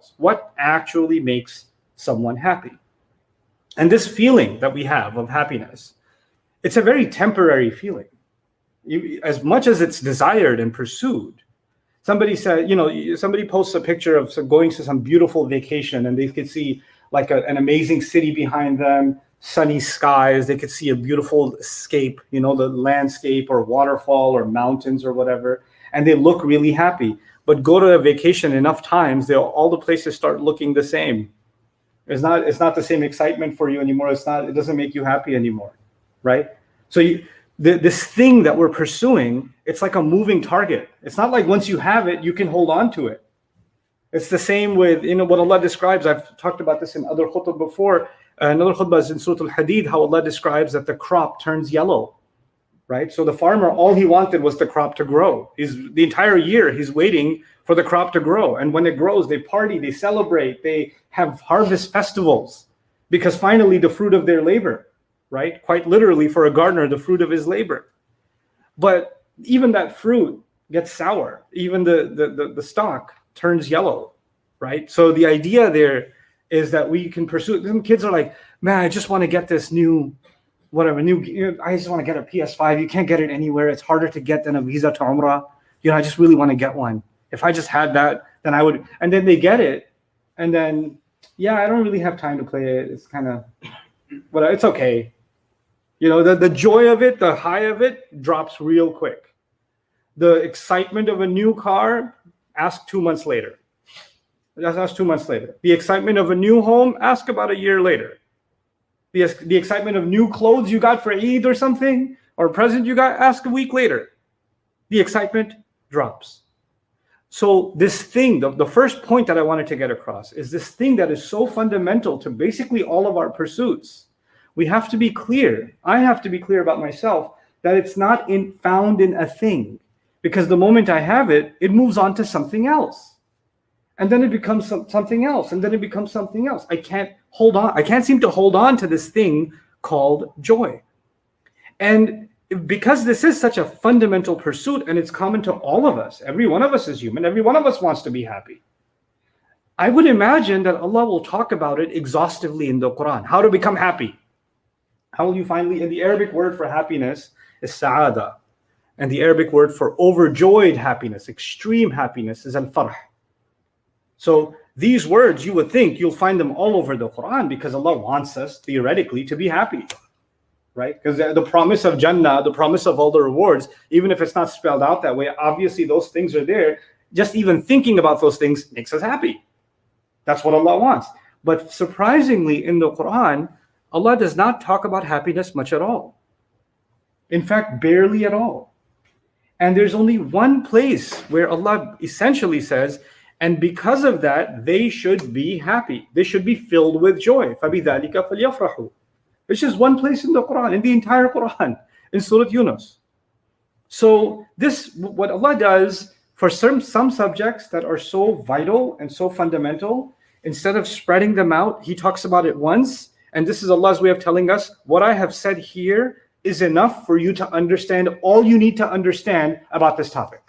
ourselves. What actually makes someone happy? And this feeling that we have of happiness, it's a very temporary feeling. As much as it's desired and pursued. Somebody said, somebody posts a picture of going to some beautiful vacation, and they could see like an amazing city behind them, sunny skies. They could see a beautiful escape, the landscape or waterfall or mountains or whatever, and they look really happy. But go to a vacation enough times, all the places start looking the same. It's not the same excitement for you anymore. It doesn't make you happy anymore, right? So this thing that we're pursuing, it's like a moving target. It's not like once you have it, you can hold on to it. It's the same with what Allah describes. I've talked about this in other khutbah before. Another khutbah is in Surah Al-Hadid, how Allah describes that the crop turns yellow, right? So the farmer, all he wanted was the crop to grow. The entire year, he's waiting for the crop to grow. And when it grows, they party, they celebrate, they have harvest festivals, because finally the fruit of their labor, right? Quite literally, for a gardener, the fruit of his labor. But even that fruit gets sour. Even the stalk turns yellow, right? So the idea there is that we can pursue it. Some kids are like, man, I just want to get this I just want to get a PS5. You can't get it anywhere. It's harder to get than a visa to Umrah. I just really want to get one. If I just had that, then I would. And then they get it. And then, I don't really have time to play it. It's kind of, it's okay. The joy of it, the high of it drops real quick. The excitement of a new car, ask 2 months later. That's 2 months later. The excitement of a new home, ask about a year later. The excitement of new clothes you got for Eid or something, or a present you got, ask a week later. The excitement drops. So this thing, the first point that I wanted to get across is this thing that is so fundamental to basically all of our pursuits. We have to be clear. I have to be clear about myself that it's not found in a thing, because the moment I have it, it moves on to something else. And then it becomes something else, and then it becomes something else. I can't hold on. I can't seem to hold on to this thing called joy. And because this is such a fundamental pursuit, and it's common to all of us, every one of us is human, every one of us wants to be happy. I would imagine that Allah will talk about it exhaustively in the Quran. How to become happy. How will you finally, and the Arabic word for happiness is sa'ada. And the Arabic word for overjoyed happiness, extreme happiness, is al-farh. So these words, you would think you'll find them all over the Quran, because Allah wants us theoretically to be happy, right? Because the promise of Jannah, the promise of all the rewards, even if it's not spelled out that way, obviously those things are there. Just even thinking about those things makes us happy. That's what Allah wants. But surprisingly, in the Quran, Allah does not talk about happiness much at all. In fact, barely at all. And there's only one place where Allah essentially says, and because of that, they should be happy. They should be filled with joy. فَبِذَلِكَ فَلْيَفْرَحُوا. It's just one place in the Quran, in the entire Quran, in Surah Yunus. So what Allah does for some subjects that are so vital and so fundamental, instead of spreading them out, He talks about it once. And this is Allah's way of telling us, what I have said here is enough for you to understand all you need to understand about this topic.